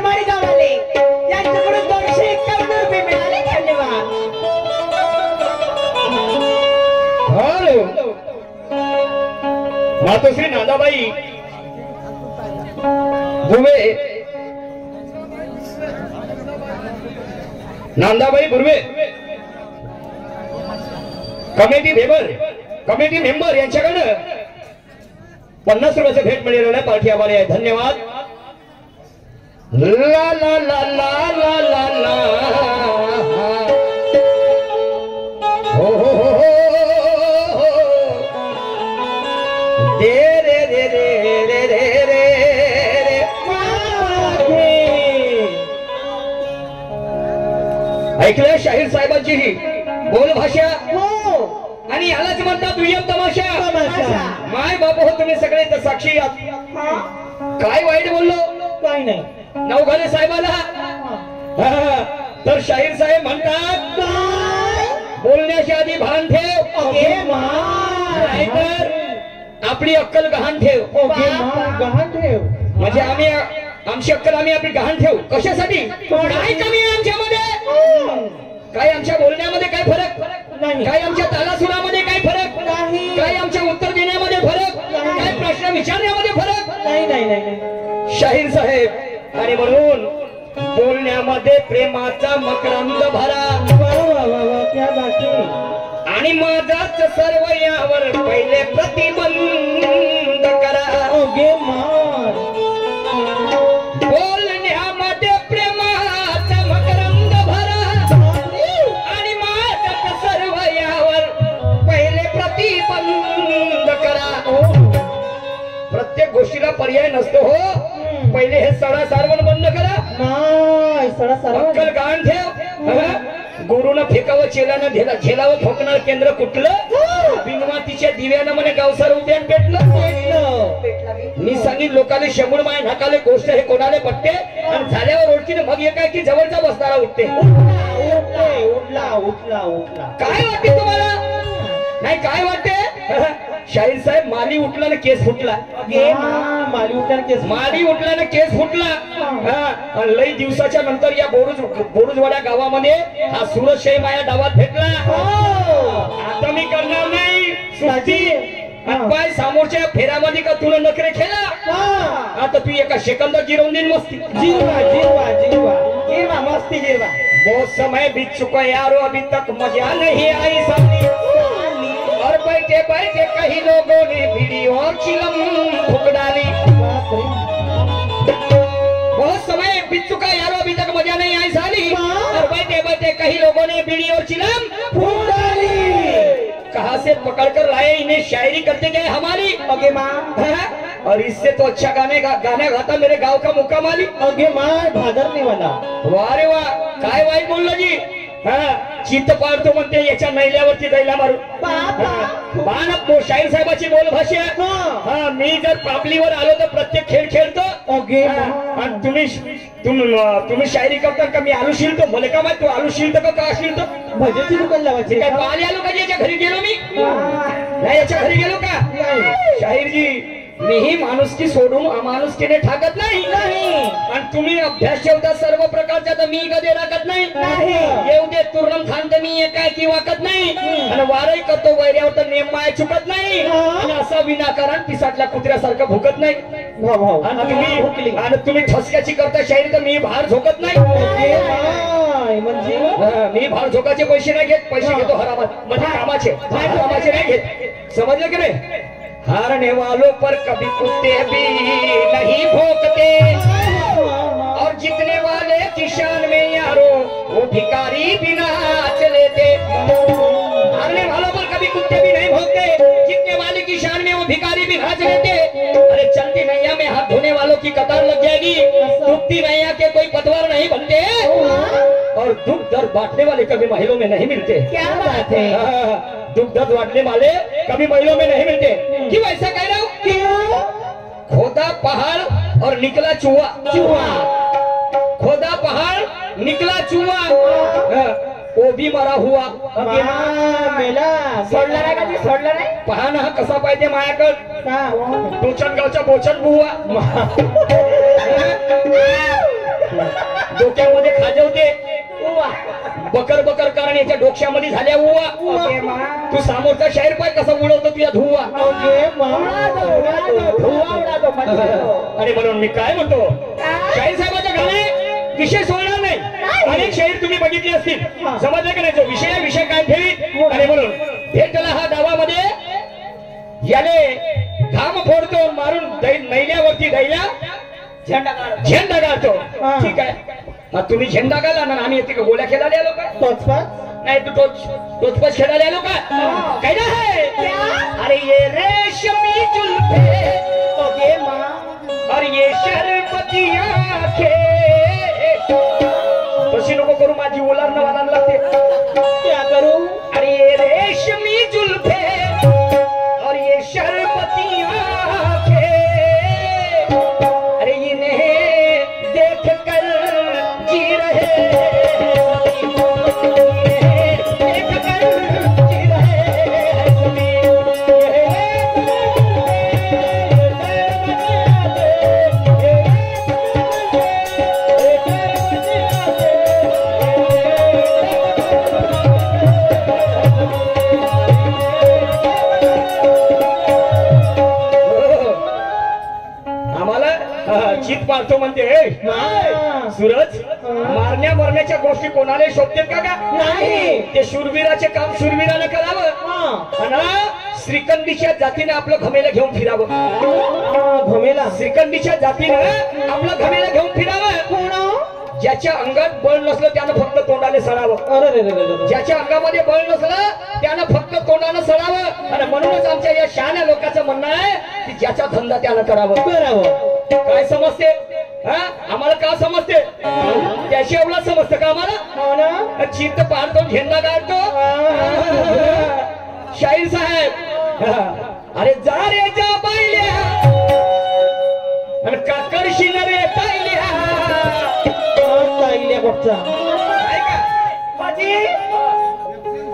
प्रेमाने जाऊन आले यांच्याकडून 251 रुपये मिळाले. धन्यवाद. हॅलो मातोश्री नांदाबाई बुर्वे, नांदाबाई बुर्वे कमिटी मेंबर यांच्याकडे 50 रुपयाचे भेट मिळालेलं आहे. पार्टी आभारी आहे. धन्यवाद. ला ला ला ला ला ला ला हो हो हो दे रे रे रे रे रे रे ऐकलं शाहीर साहेबांची ही बोल भाषा आणि यालाच म्हणतात दुय्यम तमाशा. माय बाप हो तुम्ही सगळे तर साक्षी आहात. काय वाईट बोललो? काही नाही. नवघाणे साहेबाला तर शाहीर साहेब म्हणतात बोलण्याच्या आधी भान ठेव, नाहीतर आपली अक्कल गहाण ठेव. गहाण ठेव म्हणजे आमची अक्कल आम्ही आपली गहाण ठेव. कशासाठी? काय कमी आहे आमच्यामध्ये? काय आमच्या बोलण्यामध्ये काय फरक नाही? काय आमच्या तालासुरामध्ये काय फरक नाही? काय आमच्या उत्तर देण्यामध्ये फरक? काय प्रश्न विचारण्यामध्ये फरक नाही? नाही नाही शाहीर साहेब. आणि म्हणून बोलण्यामध्ये प्रेमाचा मकरंद भरा आणि माझाच सर्व यावर पहिले प्रतिबंध करा. बोलण्यामध्ये प्रेमाचा मकरंद भरा आणि माझाच सर्व यावर पहिले प्रतिबंध करा. प्रत्येक गोष्टीला पर्याय नसतो हो. पहिले हे सडा सारवण बंद करा. अक्कल गहाण ठेव. गुरुनं फेकावं चेलानं झेलावं ठोकणार केंद्र कुठलं? बिनवातीच्या दिव्यानं म्हणे गावसार उद्यान पेटलं. मी सांगित लोकांनी शंभर माय नाकाले गोष्ट हे कोणाले पटते आणि झाल्यावर ओळखीने मग काय की जवळचा बसणारा उठते. काय वाटते तुम्हाला? नाही काय वाटते? शाहीर साहेब माली उठला ना केस फुटला. माली उठला ना केस फुटला. लई दिवसाच्या नंतर या बोरुजवाड्या गावामध्ये हा सूरजशाही माया डावात भेटला. आता मी करणार नाही सुस्ती. पाय समोरच्या फेऱ्यामध्ये का तुला नखरे खेळा. आता तू एका सेकंदात जिरवून देईन मस्ती. जिरवा मस्ती जिरवा. बहुत समय बीत चुका यारो अभी तक मजा नहीं आई साली. और बैठे बैठे कई लोगों ने बीड़ी और चिलम फूक डाली. बहुत समय बीत चुका यारो अभी तक मजा नहीं आई साली. और बैठे बैठे कई लोगों ने बीड़ी और चिलम फूक डाली. कहां से पकड़कर लाए इन्हें शायरी करते गए हमारी. अगे माँ और इससे तो अच्छा गाना गाता मेरे गांव का मुकामाली. अगे माँ भादरने वाला. वाह रे वाह. काय वाईट बोललो जी. चित्त पाडतो म्हणते याच्या नैल्यावरती जायला मारू. शाहीर साहेबाची बोल भाषा. मी जर पापलीवर आलो तर प्रत्येक खेळ खेळतो. आणि तुम्ही शायरी करता का? मी आलू शिलतो. मला का माहित तू आलू शिलतो का शिलतो? भजेची दुकान लावायची. काय पाले आलो का? याच्या घरी गेलो मी नाही. याच्या घरी गेलो का? शाहीरजी मीही माणुसकी सोडून अमानुसकीने ठाकत नाही. आणि तुम्ही अभ्यास ठेवता सर्व प्रकारचा तर मी कधी राखत नाही. येऊ दे तुर्रम खान तर मी एकाएकी वाकत नाही. आणि वारही करतो वैऱ्यावर तर नेम माया चुकत नाही. आणि असा विनाकारण पिसाटल्या कुत्र्यासारखं भुकत नाही. आणि तुम्ही ठसक्याची करता शायरी तर मी भार झोकत नाही. म्हणजे मी भार झोकाचे पैसे नाही घेत. पैसे घेतो हरामात म्हणजे कामाचे नाही घेत. समजलं की नाही? हारने वालों पर कभी कुत्ते भी नहीं भौंकते और जीतने वाले की शान में यारो वो भिखारी भी नाच लेते. हारने वालों पर कभी कुत्ते भी नहीं भौंकते. जीतने वाले की शान में वो भिखारी भी नाच लेते. अरे चलती नैया में हाथ धोने वालों की कतार लग जाएगी. डूबती नैया के कोई पतवार नहीं बनते. और दुख दर्द बांटने वाले कभी महिलों में नहीं मिलते. क्या बात है? दुख दर्द बांटने वाले कभी महिलों में नहीं मिलते. क्यों ऐसा कह रहा हूँ? क्यों? खोदा पहाड़ और निकला चूहा. खोदा पहाड़ निकला चूहा. वो भी मरा हुआ. मेला सोडला नाही का? सोडला नाही. पहा ना कसा पाहिजे मायाकड. टोचन गावचा बोचन बुवा. डोक्यामध्ये खाजवते उवा. बकर बकर कारण याच्या डोक्यामध्ये झाल्या उवा ओके मा. तू समोरचा शाहीर पाय कसा उडवतो तुझ्या धुवा ओके मा. उडालो, धुवा उडालो म्हणजे. आणि म्हणून मी काय म्हणतो शाहीर साहेबाच्या गाणे विषय सोडणार नाही अनेक शाहीर तुम्ही बघितले असतील समजलं का नाही जो विषय काय ठेवी आणि म्हणून भेटला हा डावामध्ये याने घाम फोडतो मारून मैल्यावरती दैल्या झेंडा गाळतो ठीक आहे मग तुम्ही झेंडा गाला ना आम्ही येते का गोळ्या खेळायला आलो का टोचपास नाही तू टोचपच खेळायला आलो का काय आहे अरे ये रेशमी जुल्फे ओके मा. और ये शरबती आंखें तशी नको करू माझी ओलांना वालांना लागते क्या करू. अरे ये रेशमी जुल्फे और ये शरबती आंखें अरे इन्हें देख कर जी रहे देख कर जी रहे चित मारतो म्हणते सूरज मारण्या मरण्याच्या गोष्टी कोणाला शोधतात का नाही. ते शूरवीराचे काम शूरवीराने करावं आणि श्रीखंडीच्या जातीने आपलं घमेला घेऊन फिरावं घमेला. श्रीखंडीच्या जातीनं आपलं घमेला घेऊन फिरावं कोण. ज्याच्या अंगात बळ नसलं त्यानं फक्त तोंडाने सडावं अरे रे रे रे. ज्याच्या अंगामध्ये बळ नसलं त्यानं फक्त तोंडानं सडावं आणि म्हणूनच आमच्या या शहाण्या लोकांचं म्हणणं आहे की ज्याचा धंदा त्यानं करावं काय समजते आम्हाला का समजते त्याशी एवढा समजतं का आम्हाला चित्त पाडतो झेंडा काढतो शाहीर साहेब अरे जा रे जा पाहिल्या आणि काकडशी न रे पाहिल्या ताईल्या कोटचा. काय का माझी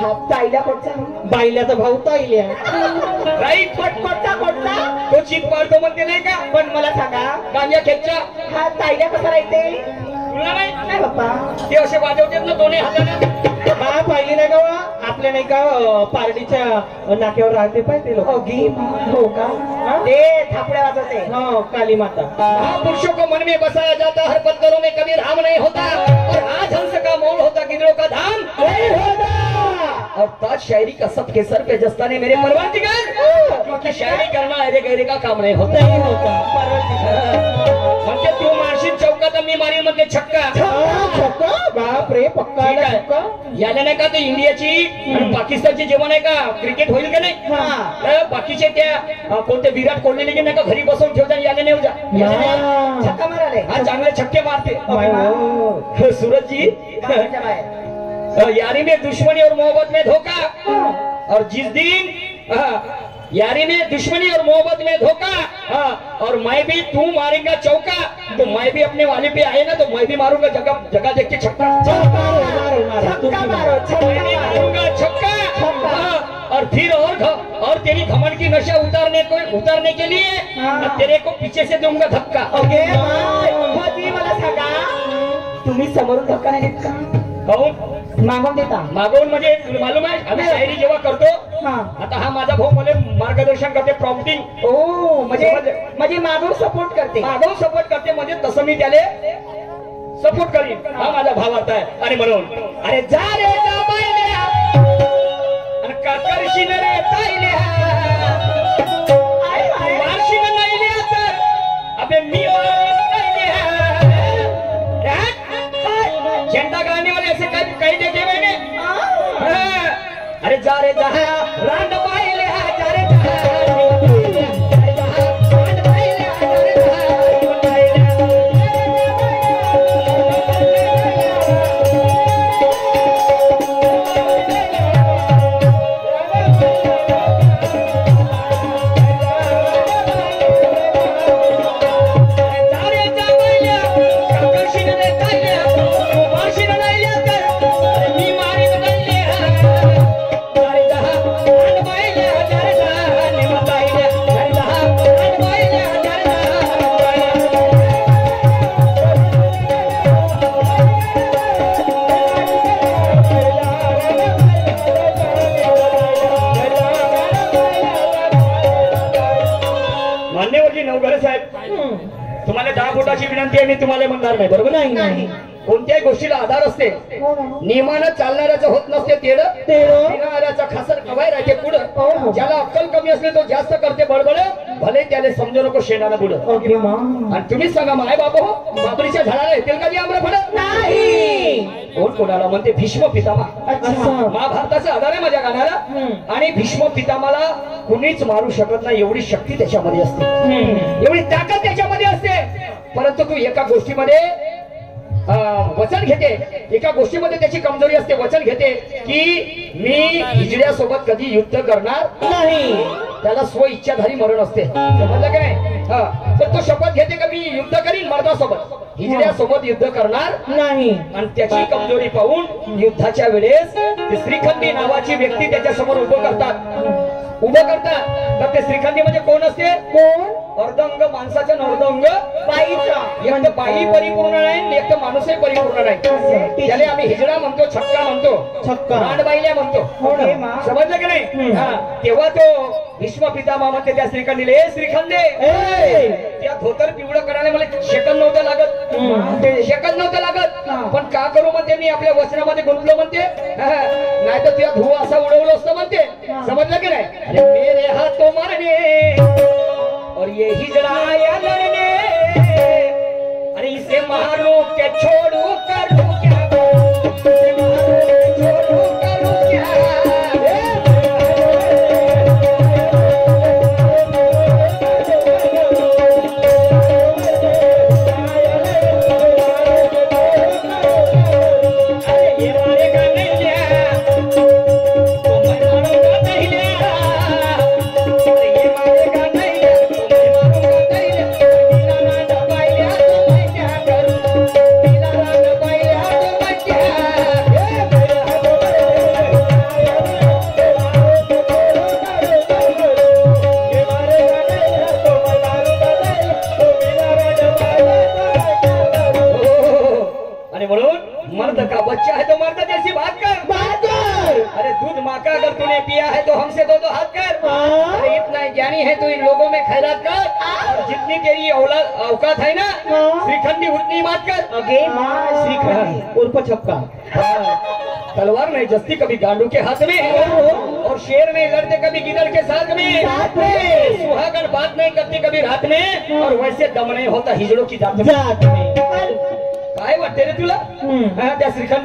हात ताईल्या कोटचा. बाईल्याचा भाऊ ताईल्या. राईट कोटचा कोटचा. तो चित पाडतो म्हणते नाही का पण मला सांगा गांजा खेचच्या हा ताईल्या कसा राहते. तुला नाही नाही बाप्पा. ते असे वाजवतात ना दोन्ही हाताने हा पाहिली नाही का वा? आपल्या नाही का पारडीच्या नाक्यावर राहते पाहिजे लोक. हो का. ते थापड्या वाजवते. हो काली माता. महापुरुषों को मन में बसाया जाता हर पत्थरों में कभी राम नहीं होता और आज हंस का मोल होता गिदड़ों का धाम नहीं होता. और ताज शायरी का सबके सर पे जस्ताने मेरे परवरदिगार क्योंकि शायरी करना अरे गैरे का काम नहीं होता नहीं होता. म्हणते तू मारशील चौकात मी मारीन म्हणते छक्का छक्का. बाप रे पक्का ठीक आहे. छक्का. याला नाही का ते इंडियाची आणि पाकिस्तानची जेवण आहे का क्रिकेट होईल का नाही बाकीचे त्या कोणते विराट कोहली की नाही का घरी बसवून ठेवता याला नाही जा छक्का माराले. हा चांगले छक्के मारते हो. सूरज जी यारी में दुश्मनी और मोहब्बत में धोखा और जिस दिन यारी में दुश्मनी और मोहब्बत में धोखा और मैं भी तू मारेगा चौका तो मैं भी अपने वाले पे आए ना तो मैं भी मारूंगा जगह जगह देख के छक्का मारूंगा छक्का और फिर और तेरी घमंड की नशा उतारने के लिए तेरे को पीछे से दूंगा धक्का. ओके मला सांगा तुम्ही समोरून धक्का नाही देत का. काहून मागून देता. मागवून म्हणजे तुला मालूम आहे आम्ही शायरी जेव्हा करतो आता हा माझा भाऊ मला मार्गदर्शन करते प्रॉम्प्टिंग. ओ म्हणजे मागून सपोर्ट करते. मागवून सपोर्ट करते म्हणजे तसं मी त्याला सपोर्ट करीन. हा माझा भाव आता आहे आणि म्हणून अरे जा रे जा बायल्या आणि काकडशी न रे ताईल्या मारशी न नाईल्या तर अबे मी झेंडा गाने वाले ऐसे कहीं देखे मैंने. अरे जा रे जा रांड पाहिले जा रे मी मारी विनंती आहे, मी तुम्हाला म्हणणार नाही, बरोबर नाही नाही कोणत्याही गोष्टीला आधार असते. नियमानं चालणाऱ्याचं होत नसते तेड, बिनाऱ्याचा खासर कवाय राहते पुढं. ज्याला अक्कल कमी असले तो जास्त करते बडबड, भले त्याला समजू नको शेणाला पुढं. आणि तुम्हीच सांगा माय बाबा हो, बाबरीच्या झाडाला येतील का आम्रफळ? नाही. कोण कोणाला म्हणते? भीष्म पितामह. महाभारताचा आधार आहे माझ्या गाण्याला. आणि भीष्म पितामहाला कुणीच मारू शकत नाही, एवढी शक्ती त्याच्यामध्ये असते, एवढी ताकद त्याच्यामध्ये असते. परंतु तू एका गोष्टीमध्ये वचन घेते, एका गोष्टीमध्ये त्याची कमजोरी असते. वचन घेते की मी हिजड्यासोबत कधी युद्ध करणार नाही. त्याला स्व इच्छाधारी मरण असते, समजलं काय? तर तो शपथ घेते की मी युद्ध करीन मर्दासोबत, हिजड्यासोबत युद्ध करणार नाही. आणि त्याची कमजोरी पाहून युद्धाच्या वेळेस ते श्रीखंडी नावाची व्यक्ती त्याच्या समोर उभं करतात. तर ते श्रीखंडी म्हणजे कोण असते? कोण? अर्धंग माणसाचं, अर्धंग बाईचा. एक तर बाई परिपूर्ण नाही, एक तर माणूसही परिपूर्ण नाही. त्याला आम्ही हिजडा म्हणतो, छक्का म्हणतो, छक्का रांडबाईला म्हणतो. समजलं की नाही? तेव्हा तो भीष्म पितामह म्हणते त्या श्रीखंडीला, ए श्रीखंडे, त्या धोतर पिवळं करायला मला सेकंद नव्हतं लागत, सेकंद नव्हतं लागत. पण का करू म्हणते, मी आपल्या वचनामध्ये गुंतलो म्हणते, नाही तर त्या धुवा असा उडवलं असतं म्हणते. समजलं की नाही? अरे मेरे हाथों मरने और ये हिजड़ा या लड़ने, अरे इसे मारो के छोड़ू करूं क्या, इसे मारो के छोड़ू करूं क्या. औकात है ना, श्रीखंडी उतनी बात कर. श्रीखंडी उर्फ छक्का. तलवार नहीं जस्ती कभी गांडू के हाथ में, और शेर नहीं लड़ते कभी गिदड़ के साथ में. सुहागन बात नहीं करती कभी रात में, और वैसे दम नहीं होता हिजड़ों की जात में. काय वाटते रे तुला? त्या श्रीखंडी